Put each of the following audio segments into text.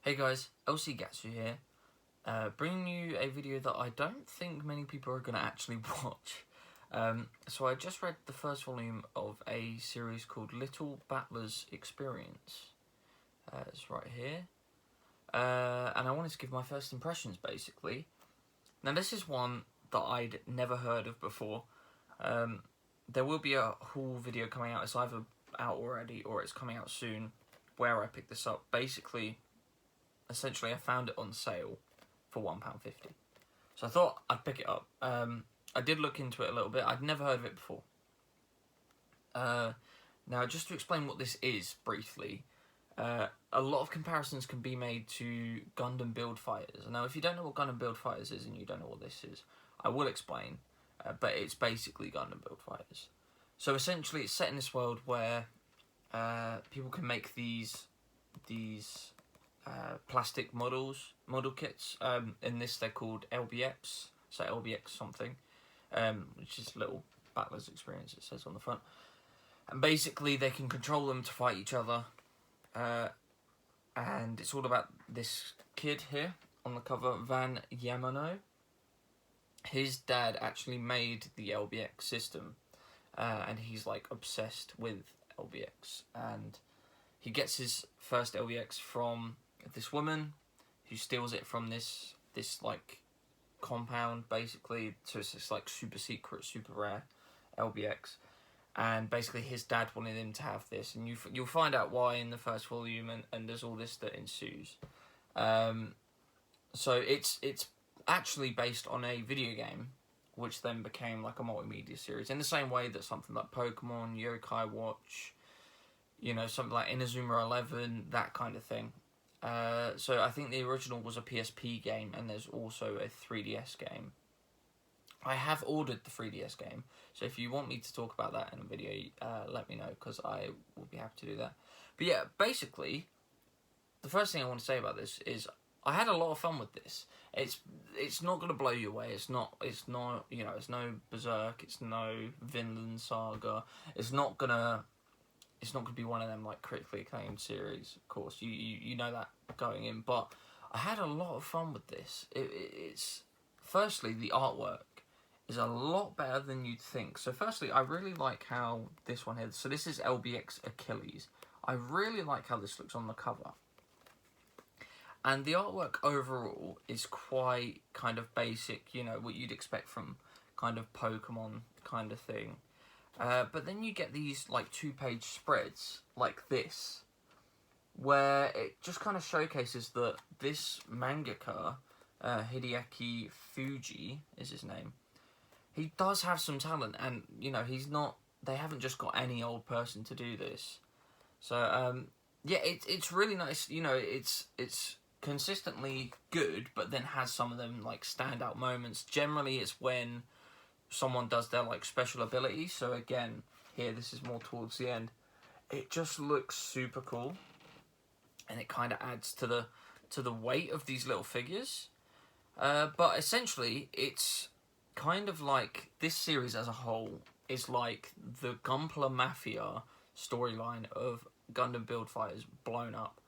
Hey guys, Gatsu here, bringing you a video that I don't think many people are going to actually watch. So I just read the first volume of a series called Little Battler's Experience. It's right here. And I wanted to give my first impressions, basically. Now this is one that I'd never heard of before. There will be a haul video coming out. It's either out already or it's coming out soon, where I picked this up. Essentially, I found it on sale for £1.50. So I thought I'd pick it up. I did look into it a little bit. I'd never heard of it before. Now, just to explain what this is briefly, a lot of comparisons can be made to Gundam Build Fighters. Now, if you don't know what Gundam Build Fighters is and you don't know what this is, I will explain. But it's basically Gundam Build Fighters. So essentially, it's set in this world where people can make these plastic model kits. In this they're called LBX, so LBX something, which is Little Battler's Experience, it says on the front. And basically they can control them to fight each other, and it's all about this kid here on the cover, Van Yamano. His dad actually made the LBX system, and he's like obsessed with LBX, and he gets his first LBX from this woman who steals it from this like compound, basically. So it's this like super secret, super rare LBX, and basically his dad wanted him to have this, and you'll find out why in the first volume, and there's all this that ensues. So it's actually based on a video game, which then became like a multimedia series, in the same way that something like Pokemon, Yokai Watch, you know, something like Inazuma 11, that kind of thing. So I think the original was a PSP game, and there's also a 3DS game. I have ordered the 3DS game, so if you want me to talk about that in a video, let me know, because I will be happy to do that. But yeah, basically, the first thing I want to say about this is I had a lot of fun with this. It's not gonna blow you away. It's not you know, it's no Berserk. It's no Vinland Saga. It's not gonna be one of them like critically acclaimed series, of course. You know that going in, but I had a lot of fun with this. It's firstly, the artwork is a lot better than you'd think. So firstly, I really like how this one here. So this is LBX Achilles. I really like how this looks on the cover. And the artwork overall is quite kind of basic, you know, what you'd expect from kind of Pokemon kind of thing. But then you get these like 2-page spreads like this, where it just kind of showcases that this mangaka, Hideaki Fuji is his name, he does have some talent, and you know, they haven't just got any old person to do this. So yeah, it's really nice. You know, it's consistently good, but then has some of them like standout moments. Generally, it's when someone does their like special ability. So again, here, this is more towards the end. It just looks super cool, and it kind of adds to the weight of these little figures. But essentially, it's kind of like this series as a whole is like the Gunpla Mafia storyline of Gundam Build Fighters blown up.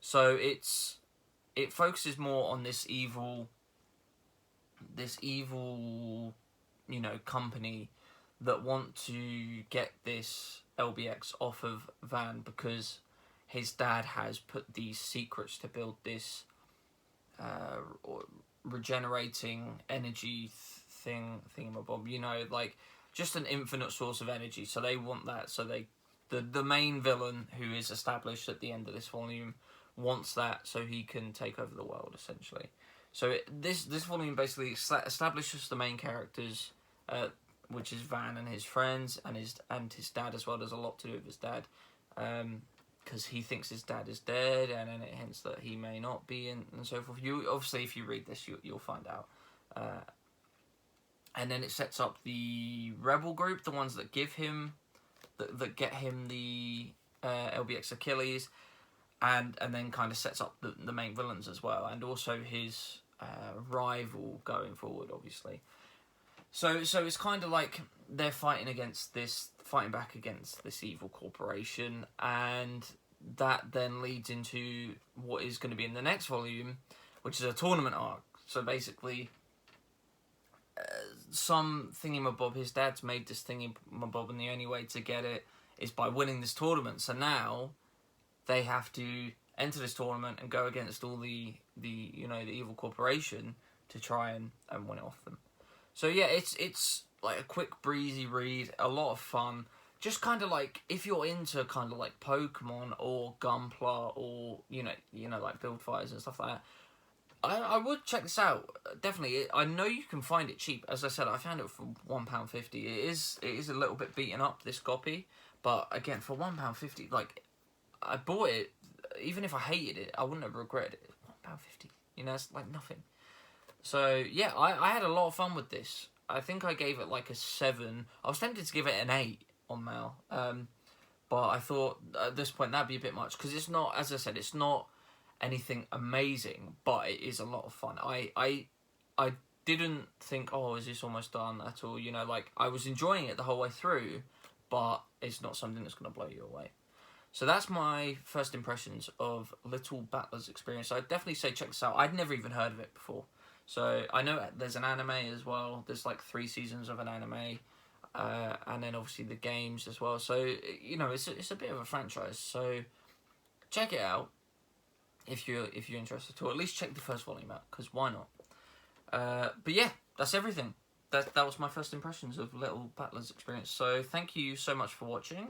So it focuses more on this evil, you know, company that want to get this LBX off of Van because his dad has put these secrets to build this regenerating energy thingamabob, you know, like just an infinite source of energy. So they want that. So the main villain, who is established at the end of this volume, wants that so he can take over the world, essentially. So this volume basically establishes the main characters, which is Van and his friends, and his dad as well. There's a lot to do with his dad, because he thinks his dad is dead, and then it hints that he may not be, and so forth. You obviously, if you read this, you'll find out. And then it sets up the rebel group, the ones that give him, that get him the LBX Achilles, and then kind of sets up the main villains as well, and also his rival going forward, obviously. So it's kind of like they're fighting back against this evil corporation, and that then leads into what is going to be in the next volume, which is a tournament arc. So basically, some thingamabob, his dad's made this thingamabob, and the only way to get it is by winning this tournament. So now they have to enter this tournament and go against all the evil corporation to try and win it off them. So yeah, it's like a quick breezy read, a lot of fun. Just kind of like, if you're into kind of like Pokemon or Gunpla or like Build Fighters and stuff like that, I would check this out. Definitely. I know you can find it cheap. As I said, I found it for £1.50. It is a little bit beaten up, this copy, but again, for £1.50, like, I bought it. Even if I hated it, I wouldn't have regretted it. £1.50. It's like nothing. So yeah, I had a lot of fun with this. I think I gave it like a 7. I was tempted to give it an 8 on Mal, but I thought at this point that'd be a bit much, because it's not, as I said, it's not anything amazing, but it is a lot of fun. I didn't think, oh, is this almost done at all? Like, I was enjoying it the whole way through, but it's not something that's going to blow you away. So that's my first impressions of Little Battler's Experience. I'd definitely say check this out. I'd never even heard of it before. So I know there's an anime as well. There's like 3 seasons of an anime. And then obviously the games as well. So, it's a bit of a franchise. So check it out if you're interested, or at least check the first volume out, because why not? But yeah, that's everything. That was my first impressions of Little Battler's Experience. So thank you so much for watching.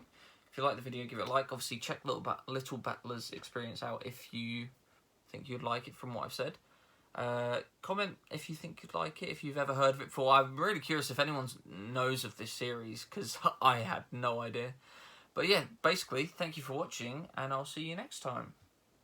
If you like the video, give it a like. Obviously, check Little Battler's Experience out if you think you'd like it from what I've said. Comment if you think you'd like it, if you've ever heard of it before. I'm really curious if anyone knows of this series, because I had no idea. But yeah, basically, thank you for watching, and I'll see you next time.